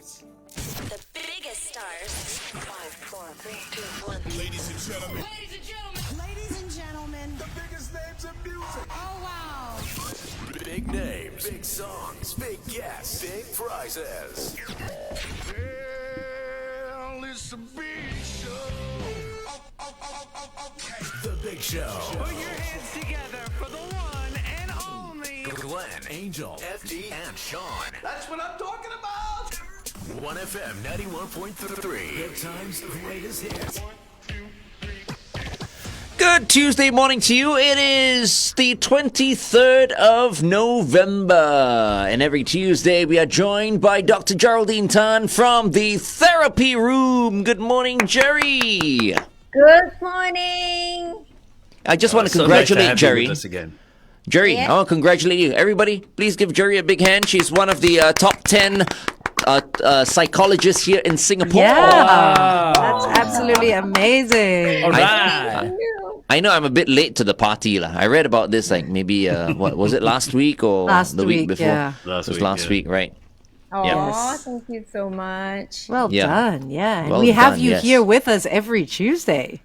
stars. The biggest stars. 5, 4, 3, 2, 1. Ladies and gentlemen. Ladies and gentlemen. Ladies and gentlemen. The biggest names in music. Oh, wow. Big names, big songs, big guests, big prizes. Well, it's a big show. The Big Show. Put your hands together for the one and only Glenn, Angel, FD, and Sean. That's what I'm talking about. 1FM 91.3. Good times, greatest hits. Good Tuesday morning to you. It is the 23rd of November. And every Tuesday we are joined by Dr. Geraldine Tan from the Therapy Room. Good morning, Jerry. Good morning. I just want to So nice congratulate have you Jerry. with us again. Jerry, Yeah. I want to congratulate you. Everybody, please give Jerry a big hand. She's one of the top 10 psychologists here in Singapore. Yeah, that's absolutely amazing. All right. I know I'm a bit late to the party. I read about this like maybe, what was it, last week or Last the week week, before? yeah. It was last week, right? Oh, Yes. thank you so much. Well Yeah. done, yeah. And Well we have done, you yes. here with us every Tuesday.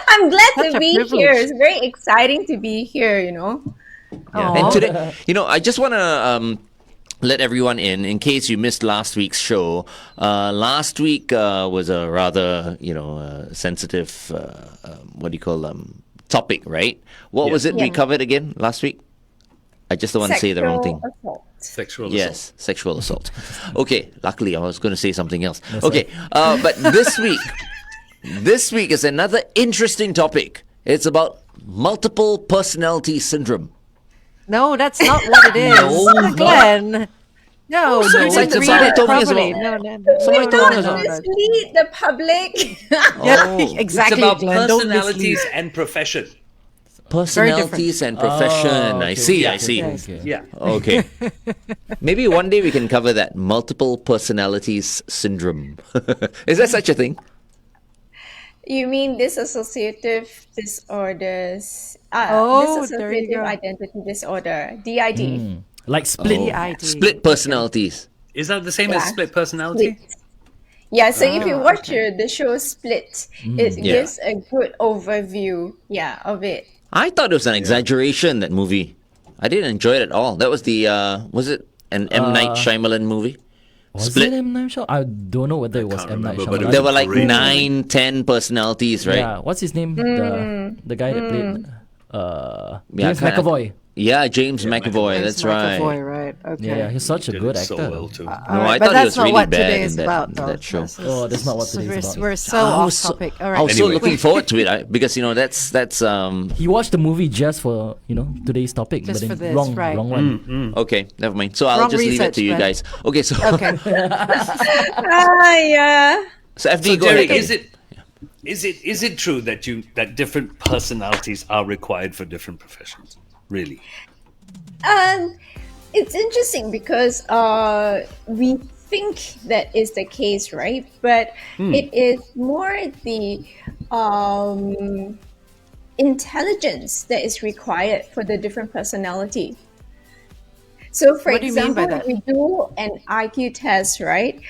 I'm glad Such to a be privilege. here. It's very exciting to be here, you know. Aw. And today, I just want to let everyone in case you missed last week's show. Last week was a rather, sensitive, topic, right? What was it we Yeah. covered again last week? I just don't want to say the wrong thing. Sexual assault. Sexual assault. Yes, sexual assault. Okay, luckily I was going to say something else. Okay, but this week is another interesting topic. It's about multiple personality syndrome. No, that's not what it is. No, Glenn. No, so you excited. didn't read Somebody it told me as properly. well. No. Somebody told me as Don't well. mislead the public. Yeah, exactly, It's about Glenn. Don't personalities mislead. and profession. Personalities and profession. I see. Yeah. Okay. Maybe one day we can cover that multiple personalities syndrome. Is there such a thing? You mean dissociative disorders? Oh, there you Dissociative go. identity disorder, DID. Like split. DID. Split personalities. Is that the same as Yeah. split personality? Split. Yeah, so if you watch the show Split, it Yeah. gives a good overview, of it. I thought it was an exaggeration, that movie. I didn't enjoy it at all. That was the, was it an M. Night Shyamalan movie? Was Split. it M. Night Shyamalan? I don't know whether it was can't M. Night remember, but it Shyamalan. was There were like Great. 9, 10 personalities, right? Yeah, what's his name? The guy that played James kinda- McAvoy. Yeah, James McAvoy, James that's right. McAvoy, right? Okay. Yeah, he's such a Did good it actor. so well too. No, All I right, but thought he that's was not really what bad today in is that, about, though. that show. Oh, that's not what today's we're, about. we're so I off was so- topic. All I right. was so Anyway. looking forward to it because that's He watched the movie just for today's topic, Just but for then this, wrong right. one. okay. Never mind. So I'll Wrong just leave it research, to you man. guys. Okay, so Okay. Yeah. so FD, So go Jerry, ahead. is it true that different personalities are required for different professions? Really? It's interesting because we think that is the case, right? But it is more the intelligence that is required for the different personality. So, for What do you mean by example, that? if we do an IQ test, right?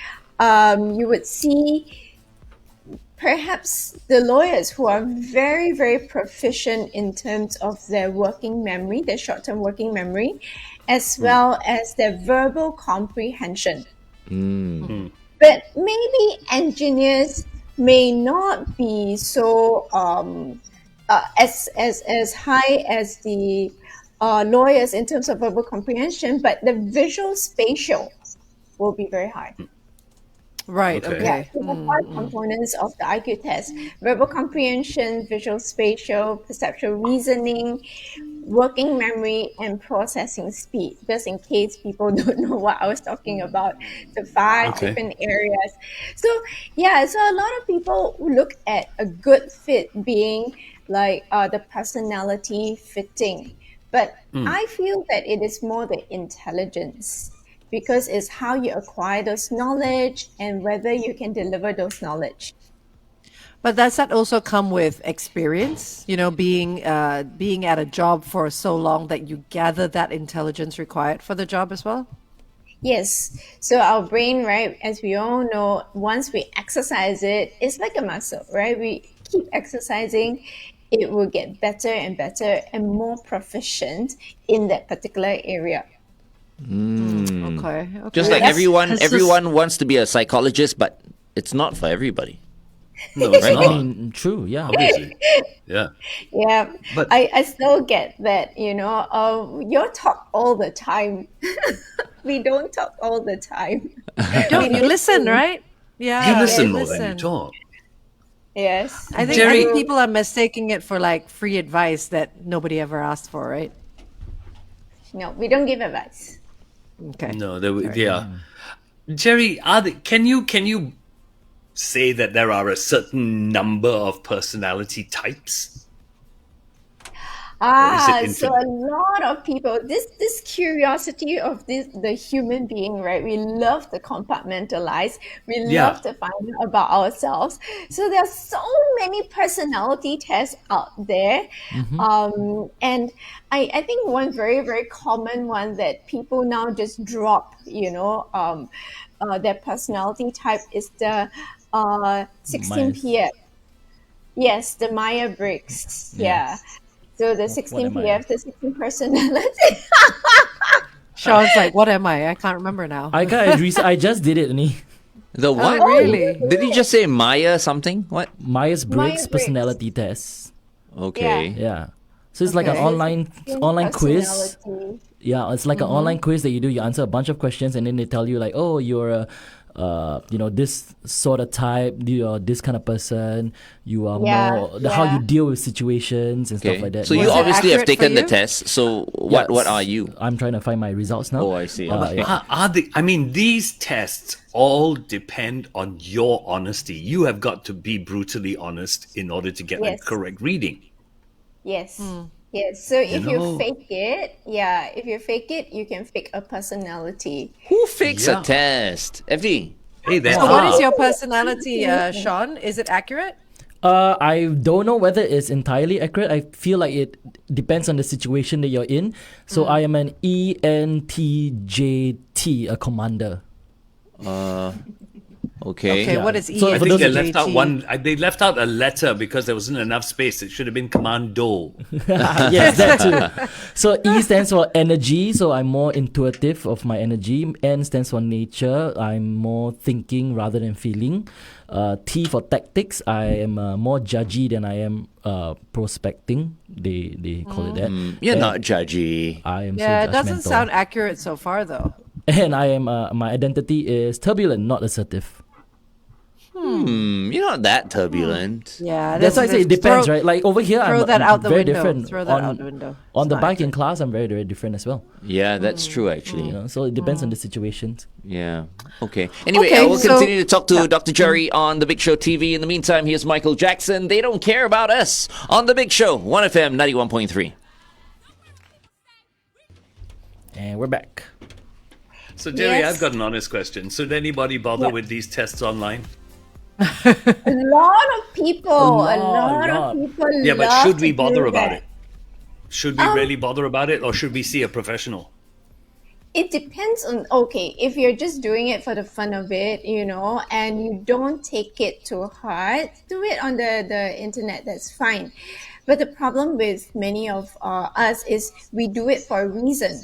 You would see perhaps the lawyers who are very, very proficient in terms of their working memory, their short-term working memory, as well as their verbal comprehension. But maybe engineers may not be so as high as the lawyers in terms of verbal comprehension, but the visual spatial will be very high. Right. Okay. Yeah, Okay. so the 5 components of the IQ test: verbal comprehension, visual spatial, perceptual reasoning, working memory, and processing speed. Just in case people don't know what I was talking about, the 5 Okay. different areas. So so a lot of people look at a good fit being like the personality fitting. But I feel that it is more the intelligence, because it's how you acquire those knowledge and whether you can deliver those knowledge. But does that also come with experience? Being at a job for so long that you gather that intelligence required for the job as well? Yes. So our brain, right, as we all know, once we exercise it, it's like a muscle, right? We keep exercising, it will get better and better and more proficient in that particular area. Okay. Just like Yes. everyone wants to be a psychologist, but it's not for everybody. No, it's I not. mean, true, yeah. Obviously. Yeah. Yeah, But- I still get that, you're talk all the time. We don't talk all the time. You listen, right? Yeah. You listen you more than you talk. Yes. I think Jerry- people are mistaking it for like free advice that nobody ever asked for, right? No, we don't give advice. Okay. No, yeah. Jerry, can you say that there are a certain number of personality types? So a lot of people, this curiosity of the human being, right? We love to compartmentalize. We love to find out about ourselves. So there are so many personality tests out there, and I think one very very common one that people now just drop, their personality type is the 16 Myers. PF. Yes, the Myers-Briggs. Yeah. So the 16 am I? PF, the 16 personality. Sean's like, what am I? I can't remember now. I just did it, Ni. The what? Oh, really? Did you just say Maya something? What? Myers-Briggs Myers-Briggs. personality test. Okay. Yeah. So it's like an Okay. online quiz. Personality. Yeah, it's like an online quiz that you do. You answer a bunch of questions, and then they tell you like, oh, you're a, this sort of type. You're this kind of person. You are more how you deal with situations and stuff like that. So you Was it obviously have accurate for taken the you? test. So what are you? I'm trying to find my results now. Oh, I see. Yeah. I mean, these tests all depend on your honesty. You have got to be brutally honest in order to get a Yes. correct reading. Yes. Yes. So if know- you fake it, you can fake a personality. Who fakes Yeah. a test? FD. Hey, there So what are. is your personality, Sean? Is it accurate? I don't know whether it's entirely accurate. I feel like it depends on the situation that you're in. So I am an ENTJT, a commander. Okay. Okay, what is So I for think those they of left out one. They left out a letter because there wasn't enough space. It should have been Commando. Yes, that too. So E stands for energy, so I'm more intuitive of my energy. N stands for nature, I'm more thinking rather than feeling. T for tactics, I am more judgy than I am prospecting. They call it that. You're And not judgy. I am Yeah, so it doesn't judgmental. sound accurate so far, though. And I am my identity is turbulent, not assertive. You're not that turbulent. Yeah, That's why I say it depends, throw- right? Like over here, Throw I'm that out the very window. different. Throw that out the window. On It's the not bike in accurate. class, I'm very, very different as well. Yeah, that's true actually. You know, so it depends on the situations. Yeah. Okay. Anyway, Okay, I will so- continue to talk to Dr. Jerry on The Big Show TV. In the meantime, here's Michael Jackson. They don't care about us on The Big Show, 1FM 91.3. And we're back. So, Jerry, Yes. I've got an honest question. Should anybody bother with these tests online? A lot of people, A a lot lot. of people. Yeah, but love should we to bother do about that. it? Should we really bother about it, or should we see a professional? It depends on, okay, if you're just doing it for the fun of it, and you don't take it to heart, do it on the internet, that's fine. But the problem with many of us is we do it for a reason.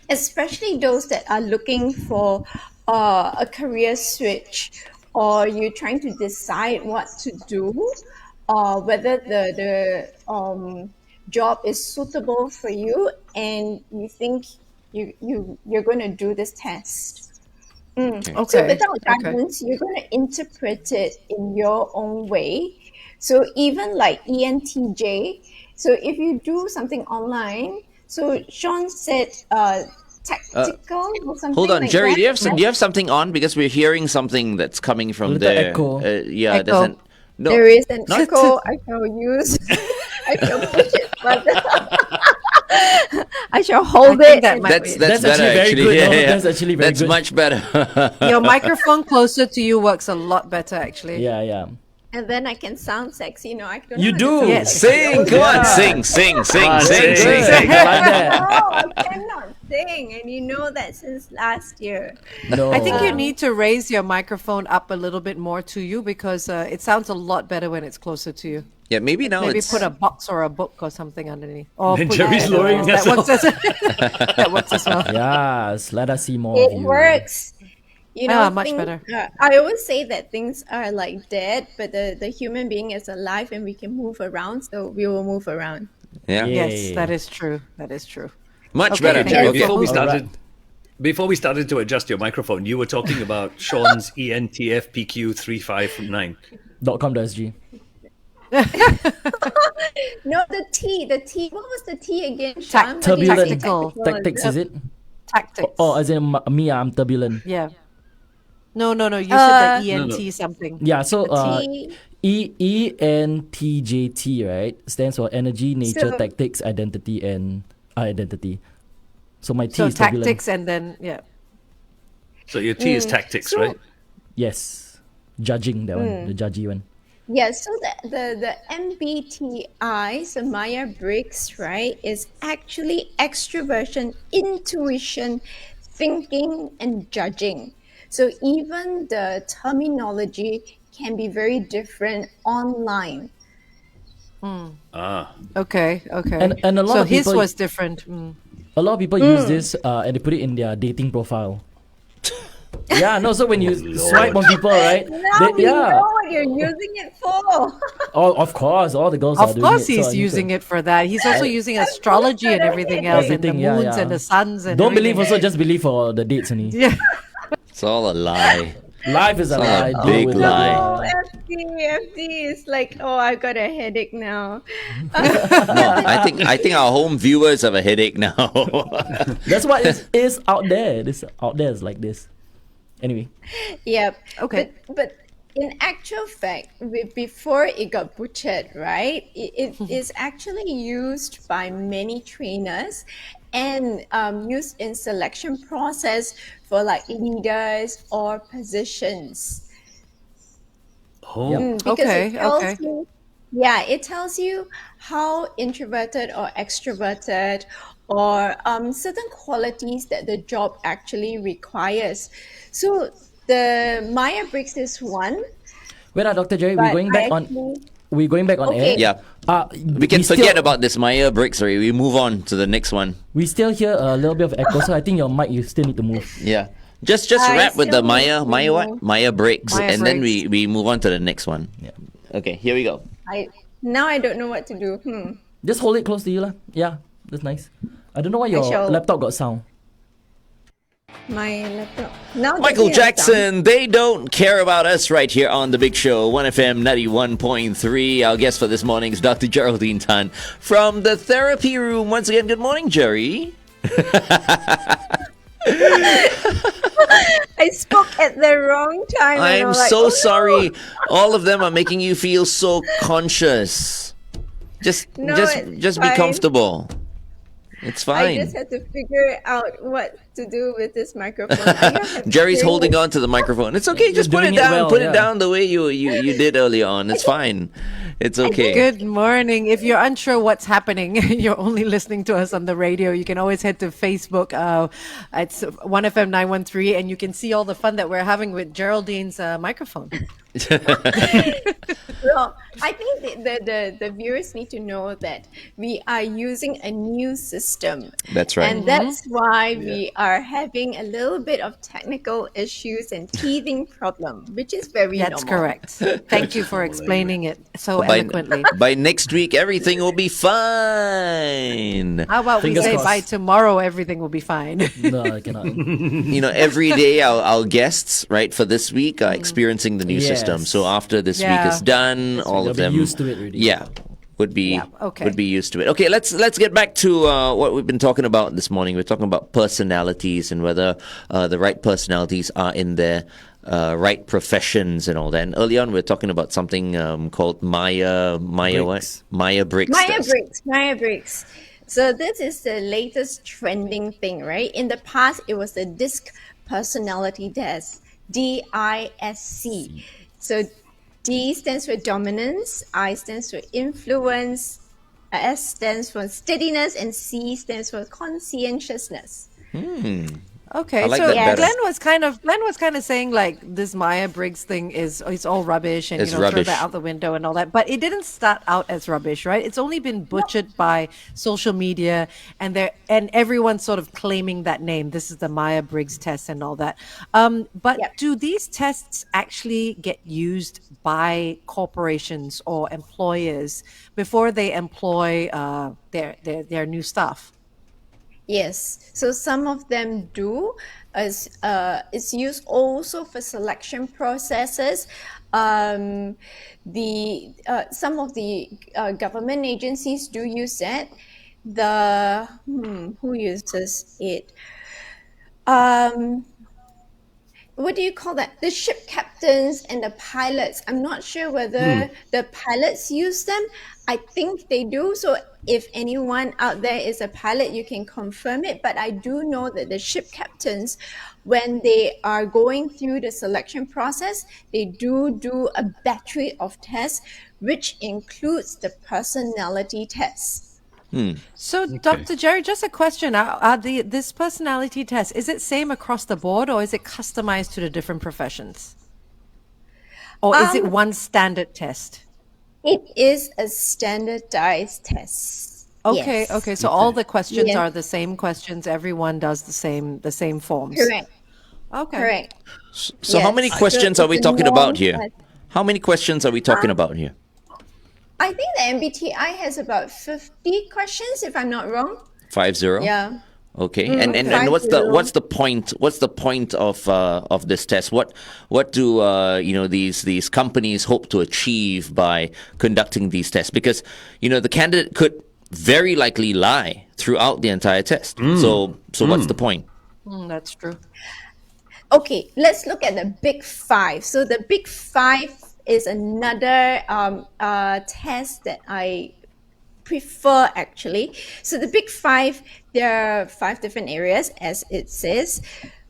Especially those that are looking for a career switch, or you're trying to decide what to do, or whether the job is suitable for you, and you think you're going to do this test. So Okay. without Okay. guidance, you're going to interpret it in your own way. So even like ENTJ, so if you do something online, so Sean said tactical or something. Hold on, like Jerry, that, do you have right? do you have something on, because we're hearing something that's coming from little there. echo. Yeah, Echo. doesn't. No, There is an not- echo. I shall use. I shall push it further. I shall hold I think it. that and- might That's be- better That's actually very actually. good. Yeah, No, yeah. that's actually very That's good. much better. Your microphone closer to you works a lot better, actually. Yeah, yeah. and then I can sound sexy. I don't You know do. how to Yes. Sing, come on, sing. Ah, sing. I like that. No, I cannot thing, and you know that since last year. No. I think you need to raise your microphone up a little bit more to you because it sounds a lot better when it's closer to you. Yeah, maybe now Maybe it's put a box or a book or something underneath. Or Then put Jerry's lowering that herself. works as that works as well. Yes, let us see more of It you. works. You know, Much better. I always say that things are like dead, but the human being is alive and we can move around, so we will move around. yeah, Yay. Yes, that is true. That is true. much Okay, better. thank Jerry, you. Okay. before we started to adjust your microphone, you were talking about Sean's ENTFPQ359. .com.sg. No, the T. What was the T again? Tac- Sean? Turbulent. Tactical. Tactics, is it? Tactics. Oh, as in me, I'm turbulent. Yeah. No. You said the No, ENT no. something. Yeah, so T. ENTJT, right, stands for energy, nature, So- tactics, identity, and identity. So my T So is turbulent. tactics and then yeah. So your T is tactics, So- right? Yes, judging that one, the judgy one. Yeah, so the MBTI, so Myers-Briggs, right, is actually extroversion, intuition, thinking, and judging. So even the terminology can be very different online. Okay. And a lot so of his people- was different. A lot of people use this and they put it in their dating profile. Yeah, no. So when you swipe on people, right? Now we know what you're using it for. Oh, of course, all the girls are Of doing course, it. he's using it for that. He's also using astrology and everything else, and the Everything, yeah, moons yeah. and the suns and Don't believe everything. also, just believe for the dates only. Yeah. It's all a lie. Life is a It's all lie. a deal big with it. lie. Oh, FD is like, oh, I've got a headache now. No, I think our home viewers have a headache now. That's what is out there. This out there is like this. Anyway, Yep. Okay. But in actual fact, before it got butchered, right? It is actually used by many trainers and used in selection process for like leaders or positions. Oh, Because Okay, it tells okay. you, yeah, it tells you how introverted or extroverted or certain qualities that the job actually requires. So the Myers-Briggs is one, wait, Dr. Jerry, but we're going back on. actually- We're going back on Okay. air. Yeah. We can still- forget about this Myers-Briggs. Sorry, we move on to the next one. We still hear a little bit of echo, so I think your mic you still need to move. Yeah. Just I wrap with the still need to Maya what? know. Myers-Briggs, and then Myers-Briggs. we move on to the next one. Yeah. Okay, here we go. Now I don't know what to do. Just hold it close to you, lah. Yeah, that's nice. I don't know why your shall- laptop got sound. My laptop. Now Michael does it have sound? Jackson, they don't care about us right here on The Big Show, 1FM 91.3. Our guest for this morning is Dr. Geraldine Tan from the therapy room. Once again, good morning, Jerry. I spoke at the wrong time. and I'm was like, so "Oh, no." sorry. All of them are making you feel so conscious. Just No, just it's just be fine. comfortable. It's I fine. just had to figure out what to do with this microphone. I don't have Jerry's to- holding on to the microphone. It's okay. Just You're put it doing it down. well, Put it yeah. down the way you did earlier on. It's fine. It's okay. Good morning. If you're unsure what's happening, you're only listening to us on the radio. You can always head to Facebook. It's 1FM 913, and you can see all the fun that we're having with Geraldine's microphone. Well, I think the viewers need to know that we are using a new system. That's right. And that's why we are having a little bit of technical issues and teething problem, which is very That's normal. correct. Thank you for explaining it so by, eloquently. by next week, everything will be fine. How about Fingers we say crossed. by tomorrow, everything will be fine. No, I cannot. You know, every day our guests, right, for this week are experiencing the new system. Yes. So after this week Yeah. is done, all They'll of be them used to it already. Yeah. Would be Yeah, okay. would be used to it. Okay, let's get back to what we've been talking about this morning. We're talking about personalities and whether the right personalities are in their right professions and all that. And early on, we were talking about something called Myers-Briggs. Myers-Briggs. So this is the latest trending thing, right? In the past, it was the DISC personality test, DISC. So D stands for dominance, I stands for influence, S stands for steadiness, and C stands for conscientiousness. Okay, I like so that better. Glenn was kind of saying like this Myers-Briggs thing is it's all rubbish and It's throw rubbish. that out the window and all that. But it didn't start out as rubbish, right? It's only been butchered by social media and everyone's sort of claiming that name. This is the Myers-Briggs test and all that. But do these tests actually get used by corporations or employers before they employ their new staff? Yes, so some of them do. As it's used also for selection processes. The some of the government agencies do use it. The who uses it? What do you call that? The ship captains and the pilots. I'm not sure whether the pilots use them. I think they do. So if anyone out there is a pilot, you can confirm it. But I do know that the ship captains, when they are going through the selection process, they do a battery of tests, which includes the personality test. So, Dr. Jerry, just a question: this personality test, is it same across the board, or is it customized to the different professions, or is it one standard test? It is a standardized test. Okay, Yes. okay. So all the questions Yes. are the same questions. Everyone does the same forms. Correct. Okay. Correct. So how many Yes. questions So are we it's a talking about norm here? test. How many questions are we talking about here? I think the MBTI has about 50 questions, if I'm not wrong. 50? Yeah. Okay. Mm, And what's the 50. what's the point of this test? What do these companies hope to achieve by conducting these tests? Because the candidate could very likely lie throughout the entire test. So what's the point? That's true. Okay, let's look at the big five. So the big five is another test that I prefer actually. So the big five, there are 5 different areas as it says.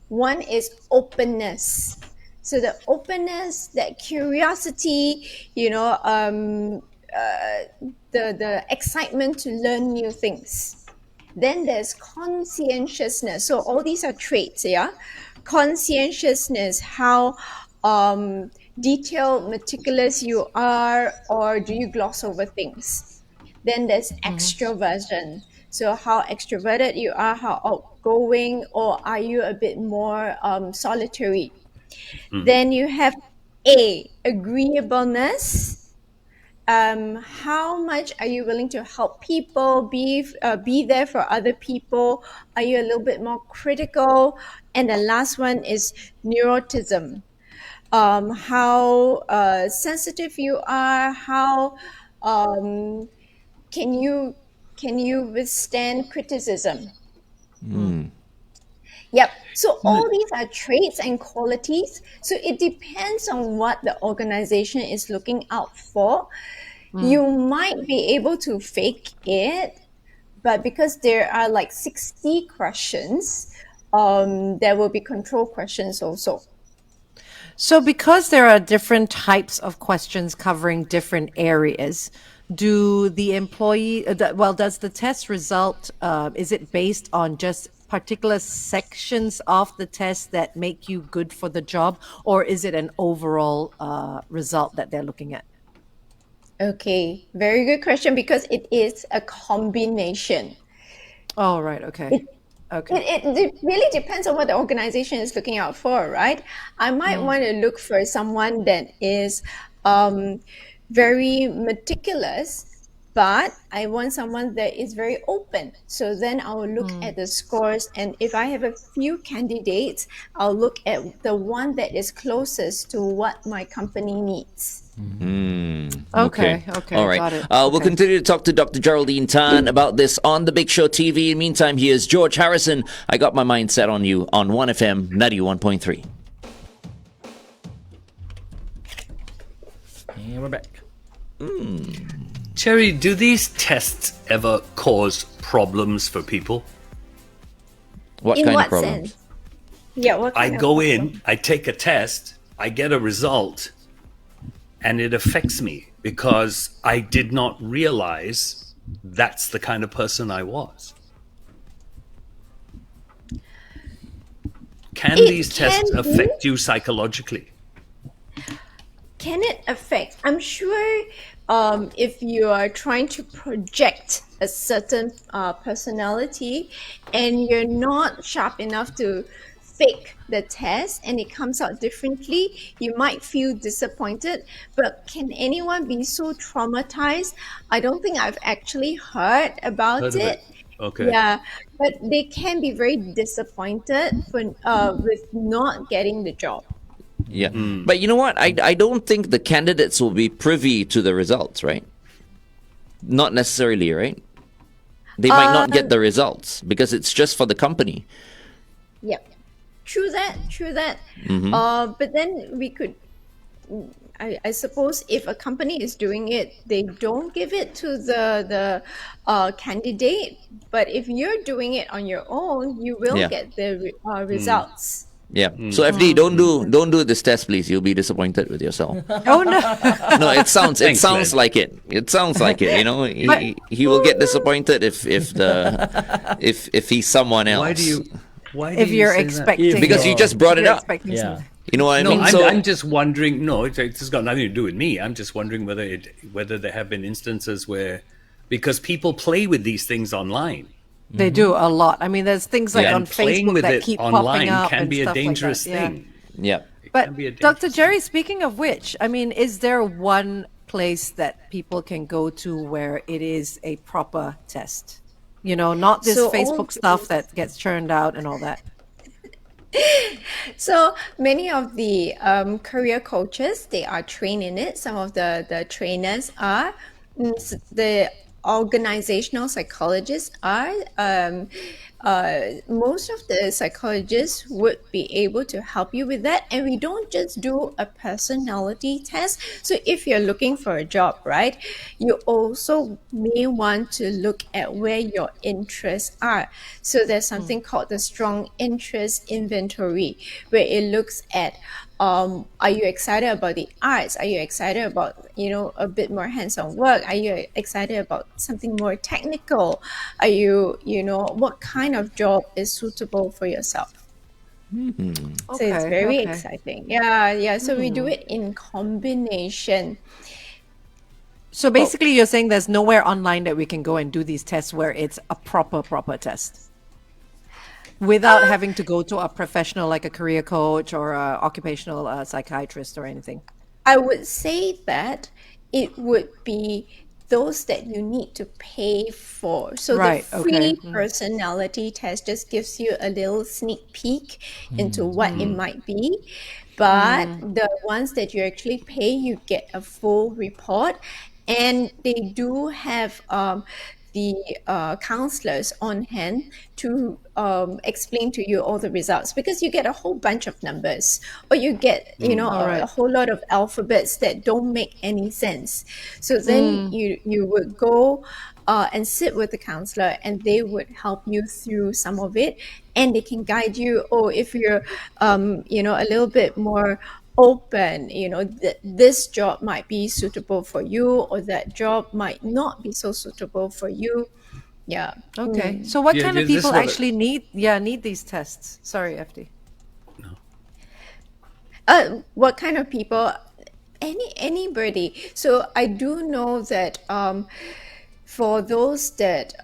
One is openness. So the openness, that curiosity, the excitement to learn new things. Then there's conscientiousness. So all these are traits, yeah. Conscientiousness, how detailed, meticulous you are, or do you gloss over things? Then there's extroversion. So how extroverted you are, how outgoing, or are you a bit more solitary? Then you have agreeableness. How much are you willing to help people, be there for other people? Are you a little bit more critical? And the last one is neuroticism. How sensitive you are, how can you withstand criticism? Yep. So all these are traits and qualities. So it depends on what the organization is looking out for. You might be able to fake it, but because there are like 60 questions, there will be control questions also. So because there are different types of questions covering different areas, do the does the test result, is it based on just particular sections of the test that make you good for the job, or is it an overall result that they're looking at? Okay, very good question, because it is a combination. Oh, right. Okay. It really depends on what the organization is looking out for, right? I might want to look for someone that is very meticulous, but I want someone that is very open. So then I will look at the scores, and if I have a few candidates, I'll look at the one that is closest to what my company needs. Okay. All right. Got it. We'll Okay. continue to talk to Dr. Geraldine Tan about this on The Big Show TV. Meantime, here's George Harrison. I got my mind set on you on 1FM 91.3. And we're back. Cherry, do these tests ever cause problems for people? What In kind what of problems? sense? Yeah, what I kind of go problem? in, I take a test, I get a result, and it affects me because I did not realize that's the kind of person I was. Can It these tests can be. affect you psychologically? Can it affect? I'm sure if you are trying to project a certain personality and you're not sharp enough to fake the test and it comes out differently, you might feel disappointed. But can anyone be so traumatized? I don't think I've actually heard about Heard of it. it? Okay. Yeah, but they can be very disappointed with not getting the job. Yeah. But you know what? I don't think the candidates will be privy to the results, right? Not necessarily, right? They might not get the results because it's just for the company. Yeah, true that, true that. But then we could, I suppose, if a company is doing it, they don't give it to the candidate. But if you're doing it on your own, you will Yeah. get the results. Yeah. So FD, don't do this test, please. You'll be disappointed with yourself. Oh no. No, it sounds Thanks, Glenn. like it. It sounds like it. You know, he will get disappointed if he's someone else. Why do you If you're say that? expecting, Because you just brought it you're up. expecting Yeah. something. You know what I No, mean? I'm just wondering. No, it's got nothing to do with me. I'm just wondering whether there have been instances where, because people play with these things online, They do a lot. I mean, there's things like Yeah. on and playing Facebook with that it keep online popping up can and be a stuff dangerous like that. Yeah. thing. Yeah. But can be a Dr. dangerous Jerry, speaking of which, I mean, is there one place that people can go to where it is a proper test? You know, not this So Facebook all- stuff that gets churned out and all that. So many of the career coaches, they are trained in it. Some of the trainers are. The organizational psychologists are. Most of the psychologists would be able to help you with that. And we don't just do a personality test. So if you're looking for a job, right, you also may want to look at where your interests are. So there's something called the strong interest inventory, where it looks at are you excited about the arts? Are you excited about, a bit more hands-on work? Are you excited about something more technical? Are you, what kind of job is suitable for yourself? So it's very exciting. Yeah. So we do it in combination. So basically, you're saying there's nowhere online that we can go and do these tests where it's a proper test without having to go to a professional like a career coach or a occupational psychiatrist or anything. I would say that it would be those that you need to pay for. So Right, the free okay. personality test just gives you a little sneak peek into what it might be. But the ones that you actually pay, you get a full report. And they do have the counselors on hand to explain to you all the results, because you get a whole bunch of numbers, or you get a whole lot of alphabets that don't make any sense. So then you would go and sit with the counselor, and they would help you through some of it, and they can guide you. Or if you're a little bit more open, this job might be suitable for you, or that job might not be so suitable for you. Yeah. Okay. So what Yeah, kind of this is people what- actually need these tests? Sorry, FD. What kind of people? Anybody. So I do know that for those that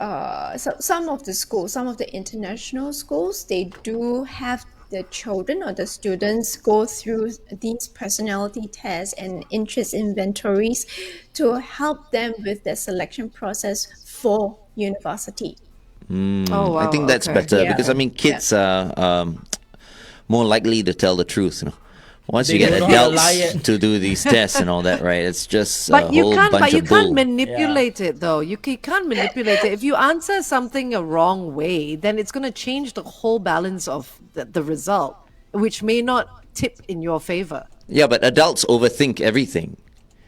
some of the schools, some of the international schools, they do have the children or the students go through these personality tests and interest inventories to help them with the selection process for university. Oh, wow. I think that's better Yeah. because kids are more likely to tell the truth. Once you They get don't know how to adults lie it. to do these tests and all that, right? It's just a But you whole can't. bunch But you of can't bull. manipulate it, though. You can't manipulate it. If you answer something a wrong way, then it's going to change the whole balance of the result, which may not tip in your favor. Yeah, but adults overthink everything.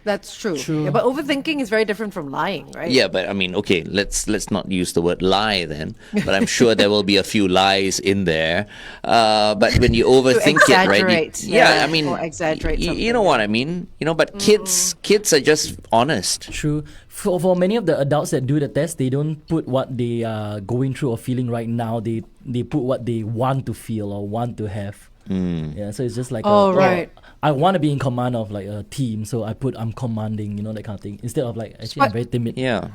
That's true. True. Yeah, but overthinking is very different from lying, right? Yeah, but I mean, okay, let's not use the word lie then. But I'm sure there will be a few lies in there. But when you overthink it, right? exaggerate, I mean, or exaggerate you know what I mean. But kids are just honest. True. For many of the adults that do the test, they don't put what they are going through or feeling right now. They put what they want to feel or want to have. Yeah, so it's just like right. I want to be in command of like a team, so I'm commanding, that kind of thing. Instead of like actually I'm very timid. Yeah.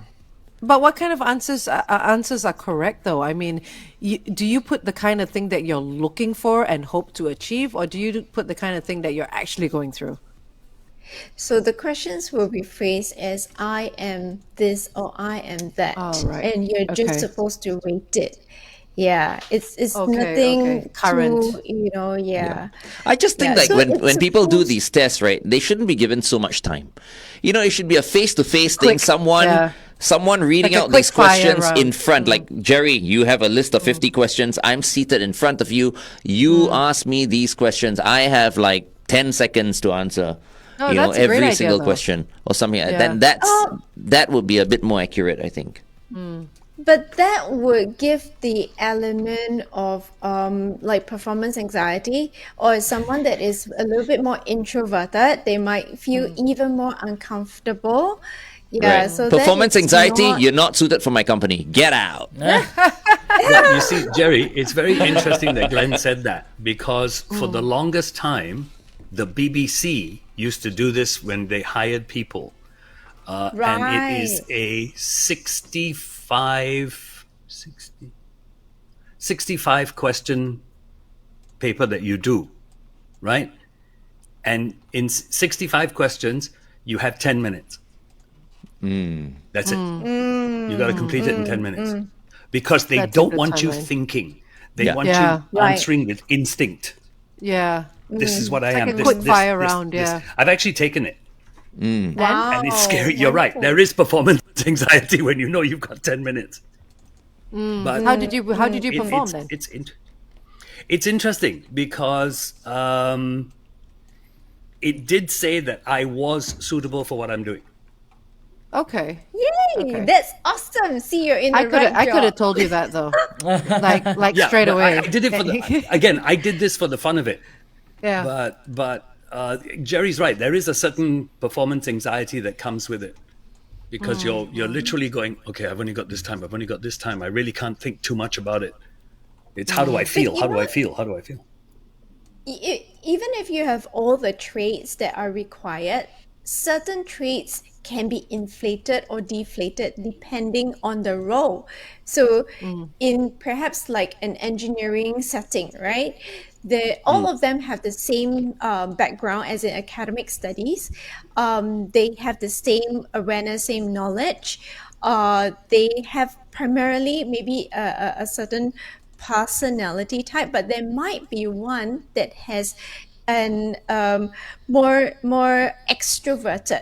But what kind of answers are correct though? I mean, do you put the kind of thing that you're looking for and hope to achieve, or do you put the kind of thing that you're actually going through? So the questions will be phrased as I am this or I am that. Oh, right. And you're Okay. just supposed to rate it. Yeah, it's Okay, nothing current. too, yeah. I just think Yeah, like so when it's people do supposed- these tests, right, they shouldn't be given so much time. It should be a face-to-face thing. Quick, Someone reading Like a out these quick fire questions round. in front. Like, Jerry, you have a list of 50 questions. I'm seated in front of you. You ask me these questions. I have like 10 seconds to answer. Oh, that's a every great idea, single though. question or something. Yeah. Then that would be a bit more accurate, I think. But that would give the element of like performance anxiety, or someone that is a little bit more introverted, they might feel even more uncomfortable. Yeah, Right. so then Performance it's anxiety, not- you're not suited for my company. Get out. Well, you see, Jerry, it's very interesting that Glenn said that, because for the longest time, the BBC used to do this when they hired people. And it is a 65 question paper that you do, right? And in 65 questions, you have 10 minutes. That's it. You got to complete it in 10 minutes. Because they That's a don't good want you timeline. thinking. They Yeah. want Yeah. you answering with instinct. Yeah. This is what I It's am. like a quick fire round, this. yeah. I've actually taken it. Wow, And it's scary. You're right. wonderful. There is performance anxiety when you know you've got 10 minutes. But How did you perform then? It's interesting because it did say that I was suitable for what I'm doing. Okay. Yay, Okay. that's awesome. See, you're in the I could have job. told you that though. like Yeah, straight but away. I did it for I did this for the fun of it. Yeah. But Jerry's right. There is a certain performance anxiety that comes with it, because you're literally going, okay, I've only got this time. I've only got this time. I really can't think too much about it. It's how do I feel? How do I feel? How do I feel? Even if you have all the traits that are required, certain traits can be inflated or deflated depending on the role. So in perhaps like an engineering setting, right? All of them have the same background as in academic studies. They have the same awareness, same knowledge. They have primarily maybe a certain personality type, but there might be one that has an more extroverted.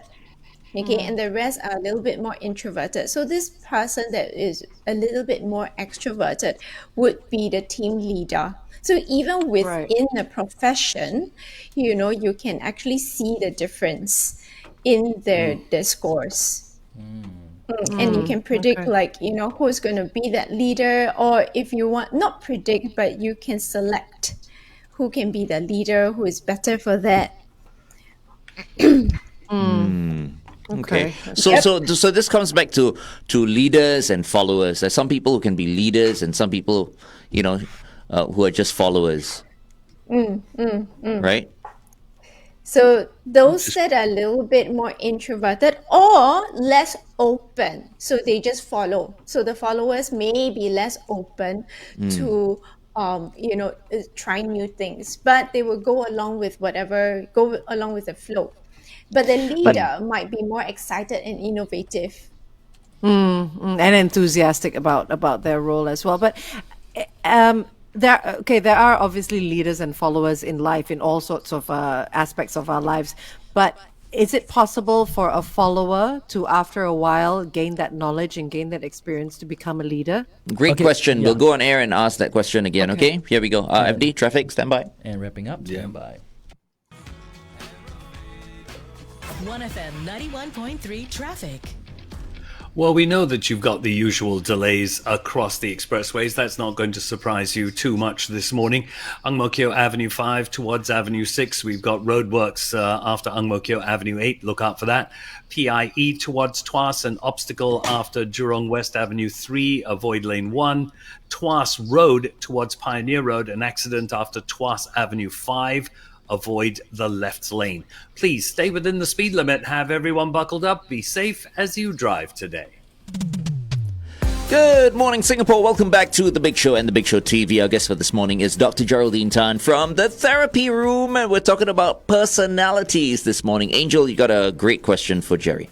Okay, and the rest are a little bit more introverted. So this person that is a little bit more extroverted would be the team leader. So even within the profession, you can actually see the difference in their scores. And you can predict who's going to be that leader, or if you want, not predict, but you can select who can be the leader, who is better for that. Okay. So this comes back to leaders and followers. There's some people who can be leaders and some people, who are just followers. Right? So those that are a little bit more introverted or less open, so they just follow. So the followers may be less open to try new things, but they will go along with the flow. But the leader might be more excited and innovative. And enthusiastic about their role as well. But there are obviously leaders and followers in life in all sorts of aspects of our lives. But is it possible for a follower to, after a while, gain that knowledge and gain that experience to become a leader? Great question. We'll go on air and ask that question again, okay? Here we go. FD, traffic, stand by. And wrapping up, stand by. OneFM 91.3 traffic. Well, we know that you've got the usual delays across the expressways. That's not going to surprise you too much this morning. Ang Mo Kio Avenue 5 towards Avenue 6. We've got roadworks after Ang Mo Kio Avenue 8. Look out for that. PIE towards Tuas, an obstacle after Jurong West Avenue 3. Avoid lane 1. Tuas Road towards Pioneer Road. An accident after Tuas Avenue 5. Avoid the left lane. Please stay within the speed limit. Have everyone buckled up. Be safe as you drive today. Good morning, Singapore. Welcome back to The Big Show and The Big Show TV. Our guest for this morning is Dr. Geraldine Tan from the Therapy Room, and we're talking about personalities this morning. Angel, you got a great question for Jerry.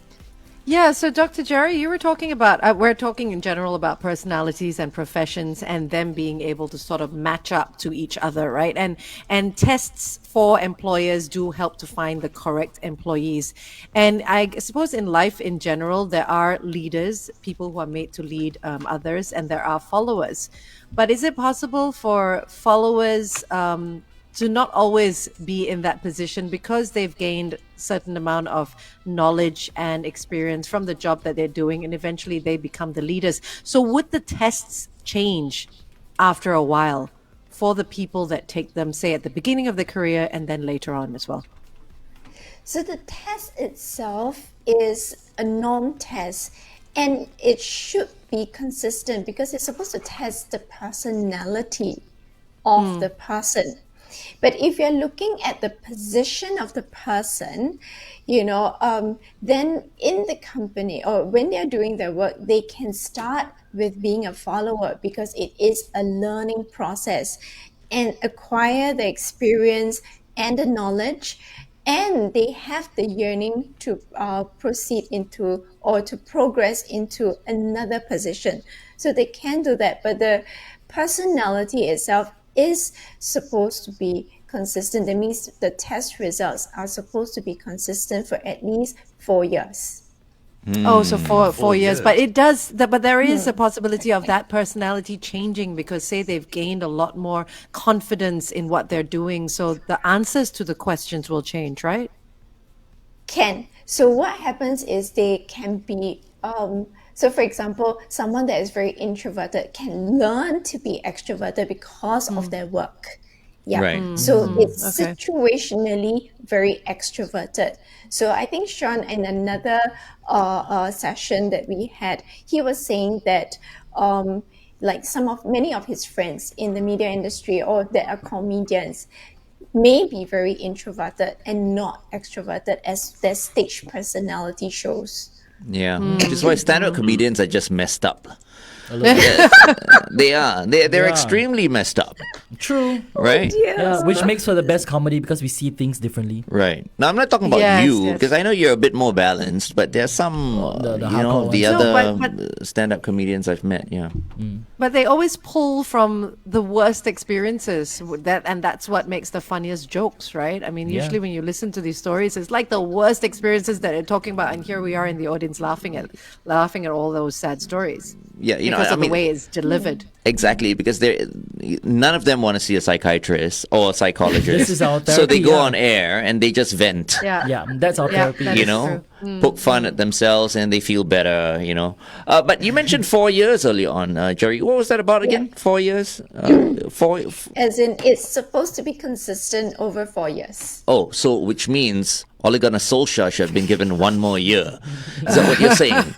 Yeah, so Dr. Jerry, you were talking about, we're talking in general about personalities and professions and them being able to sort of match up to each other, right? And tests for employers do help to find the correct employees. And I suppose in life in general, there are leaders, people who are made to lead others, and there are followers. But is it possible for followers to not always be in that position because they've gained certain amount of knowledge and experience from the job that they're doing, and eventually they become the leaders? So would the tests change after a while for the people that take them, say, at the beginning of their career and then later on as well? So the test itself is a norm test, and it should be consistent because it's supposed to test the personality of the person. But if you're looking at the position of the person, then in the company or when they're doing their work, they can start with being a follower because it is a learning process and acquire the experience and the knowledge, and they have the yearning to proceed into or to progress into another position. So they can do that, but the personality itself is supposed to be consistent. That means the test results are supposed to be consistent for at least 4 years. Oh, so for 4 years. But it does, but there is a possibility of that personality changing because, say, they've gained a lot more confidence in what they're doing. So the answers to the questions will change, right? Can. So what happens is they can be, so for example, someone that is very introverted can learn to be extroverted because of their work. Yeah. Right. So it's okay. situationally very extroverted. So I think Sean, in another session that we had, he was saying that like many of his friends in the media industry or that are comedians may be very introverted and not extroverted as their stage personality shows. Yeah, which is why stand-up comedians are just messed up. A little bit. They are. They're Yeah. extremely messed up. True. Right? Yeah, which makes for the best comedy because we see things differently. Right. Now, I'm not talking about Yes, you, yes. because I know you're a bit more balanced, but there's some, the the hardcore ones. other but- stand-up comedians I've met, yeah. But they always pull from the worst experiences, and that's what makes the funniest jokes, right? I mean, usually when you listen to these stories, it's like the worst experiences that they're talking about, and here we are in the audience laughing at all those sad stories. Yeah, Because of the way it's delivered. Exactly, because none of them want to see a psychiatrist or a psychologist. This is our So they therapy, go yeah. on air and they just vent. Yeah. Yeah, that's our therapy. that You is know, true. poke fun at themselves and they feel better, you know. But you mentioned 4 years earlier on, Jerry. What was that about again? 4 years? As in, it's supposed to be consistent over 4 years. Oh, so which means Ole Gunnar Solskjaer should have been given one more year. Is that what you're saying?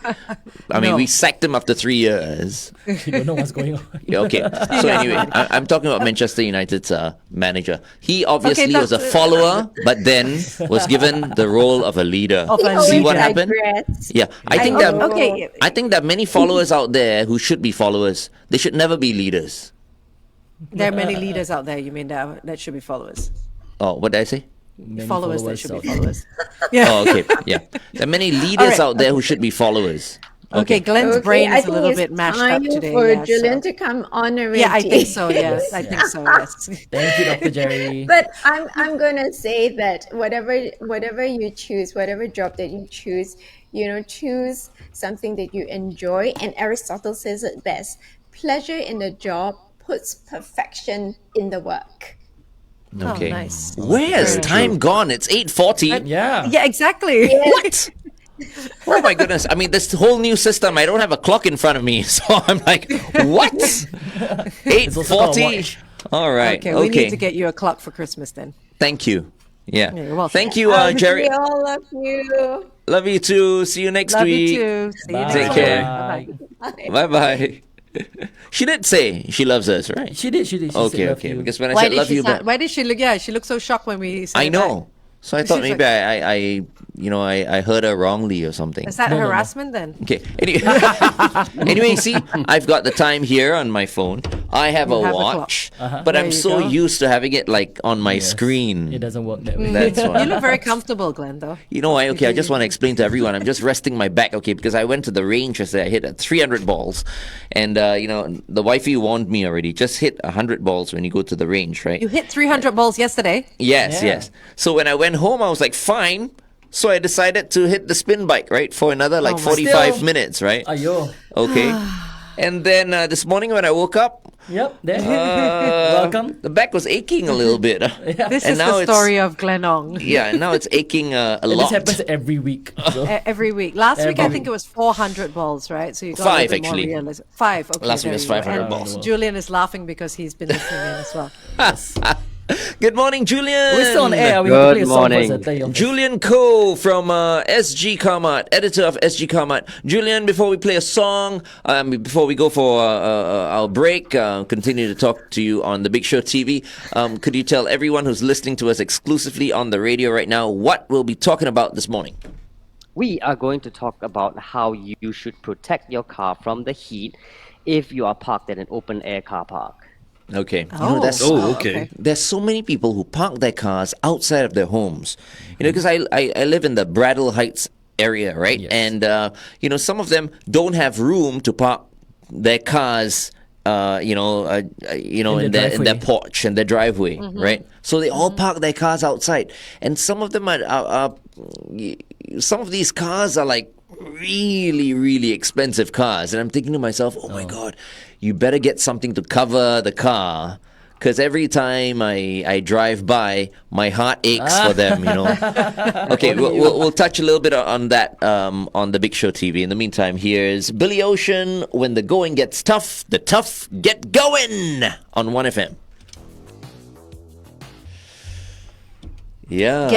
I mean, No. we sacked him after 3 years. You don't know what's going on. Yeah, okay. So anyway, I'm talking about Manchester United's manager. He obviously Okay, was a follower, but then was given the role of a leader. Of a See leader. what happened? Digress. Yeah, I think I that know. Okay. I think that many followers out there who should be followers, they should never be leaders. There are many leaders out there, you mean, that should be followers. Oh, what did I say? Many Followers that should be out there. followers. Yeah. Oh, okay. Yeah, there are many leaders right. out there who should be followers. Okay, Glenn's Okay, brain I is a think little it's bit mashed time up today. for yeah, Julian so- to come on already. Yeah, I think so. Yes, I think so. Yes. Thank you, Dr. Jerry. But I'm gonna say that whatever you choose, whatever job that you choose, choose something that you enjoy. And Aristotle says it best: pleasure in the job puts perfection in the work. Okay. Oh, nice. Where has time gone? It's 8:40. Yeah. Yeah, exactly. What? Oh my goodness. I mean, this whole new system, I don't have a clock in front of me. So I'm like, what? It's also called a 8:40? watch. All right. Okay, we need to get you a clock for Christmas then. Thank you. Yeah. Yeah, you're welcome. Thank you, Jerry. We all love you. Love you too. See you next Love week. you too. See you Bye. next Take week. care. Bye-bye. Bye bye. She did say she loves us, right? She did. She Okay, said, "Love okay. you." Because when I Why said did love she you, sound, why did she look? Yeah, she looked so shocked when we said I it know. back. So I thought She's maybe I heard her wrongly or something. Is that No. harassment then? Okay. Anyway, see, I've got the time here on my phone. I have a You have a watch, clock. but There I'm you so go. used to having it like on my Yes. screen. It doesn't work that way. That's why. You look very comfortable, Glenn, though. You know why? Okay, I just want to explain to everyone. I'm just resting my back, okay, because I went to the range yesterday. I hit 300 balls. And, the wifey warned me already. Just hit 100 balls when you go to the range, right? You hit 300 balls yesterday. Yes, Yeah. yes. So when I went home, I was like, fine. So I decided to hit the spin bike, right, for another like 45 Still- minutes, right? Ayo. Okay. And then this morning when I woke up, Yep. There. Welcome. the back was aching a little bit. This And is now the it's- story of Glenong. Yeah, and now it's aching a And lot. this happens every week. So. Every week. Last week, I Every think week. it was 400 balls, right? So you got Five, a little bit actually. more realistic. 5. Okay. Last week there was you go. 500 And balls. Julian is laughing because he's been listening in as well. Good morning, Julian. We're still on air. We Good have to play a song morning. first. I'll tell you. Julian Ko from SG Kamat, editor of SG Kamat. Julian, before we play a song, before we go for our break, continue to talk to you on the Big Show TV. Could you tell everyone who's listening to us exclusively on the radio right now what we'll be talking about this morning? We are going to talk about how you should protect your car from the heat if you are parked at an open air car park. Okay. Okay. There's so many people who park their cars outside of their homes. Because I live in the Bradle Heights area, right? Yes. And some of them don't have room to park their cars in their porch and their driveway, right? So they all park their cars outside, and some of them are some of these cars are like really, really expensive cars, and I'm thinking to myself, oh my God, you better get something to cover the car. Because every time I drive by, my heart aches for them, Okay, we'll touch a little bit on that on the Big Show TV. In the meantime, here's Billy Ocean, When the Going Gets Tough, the Tough Get Going on 1FM. Yeah.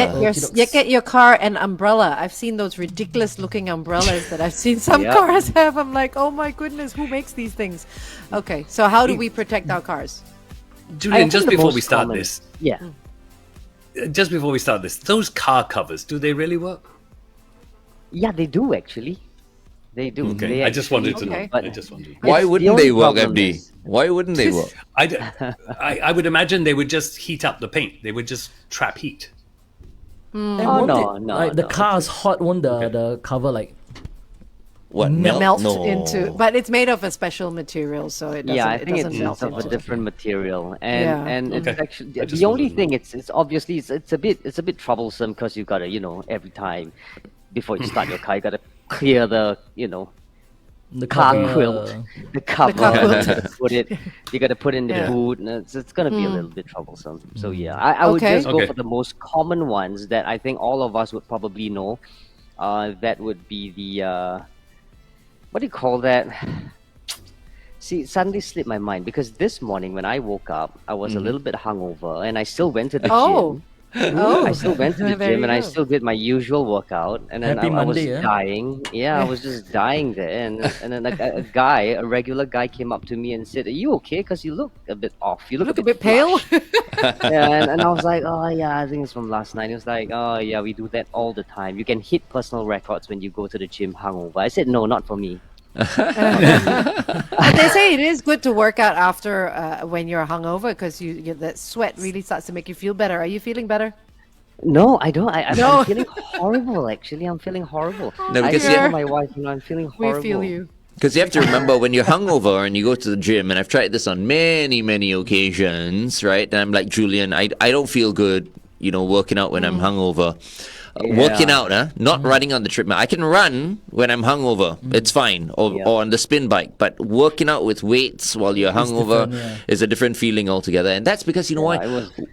Get your car an umbrella. I've seen those ridiculous looking umbrellas that I've seen some cars have. I'm like, oh my goodness, who makes these things? Okay, so how do we protect our cars? Julian, think just the before most we start common- this, Yeah. just before we start this, those car covers, do they really work? Yeah, they do actually. They do. Okay, They I just wanted to know. Okay. But I just wanted. Why the wouldn't only they work, problem FD? is- Why wouldn't they work? I would imagine they would just heat up the paint. They would just trap heat. And Oh, won't no, it- no, like, the no. car is hot, won't the cover like What, Melt No. into, but it's made of a special material, so it doesn't. Yeah, I it think doesn't it's melt of a into. different material, and Yeah. and it's Okay. actually I just the only wanted to thing. know. It's obviously it's a bit troublesome because you gotta every time before you start your car you gotta clear the the car cover? quilt, the cover. car quilt. You gotta put it. You gotta put in the Yeah. boot, and it's gonna be a little bit troublesome. So yeah, I would Okay. just go Okay. for the most common ones that I think all of us would probably know. That would be the what do you call that? See, it suddenly slipped my mind because this morning when I woke up, I was a little bit hungover, and I still went to the gym. Oh, I still went to the There gym you and I go. still did my usual workout, and then Happy I was Monday, eh? dying. Yeah, I was just dying there, and then a regular guy came up to me and said, "Are you okay? Because you look a bit off. You look look a bit pale. flushed." Yeah, and I was like, "Oh yeah, I think it's from last night." He was like, "Oh yeah, we do that all the time. You can hit personal records when you go to the gym hungover." I said, "No, not for me." But they say it is good to work out after when you're hungover because that sweat really starts to make you feel better. Are you feeling better? No, I don't. I'm No. feeling horrible. Actually, I'm feeling horrible. No, I because said to you- my wife, I'm feeling We horrible. feel you. Because you have to remember when you're hungover and you go to the gym, and I've tried this on many, many occasions, right? And I'm like, Julian, I don't feel good, working out when I'm hungover. Working out, not running on the treadmill. I can run when I'm hungover. It's fine, or on the spin bike. But working out with weights while you're hungover is a different feeling altogether. And that's because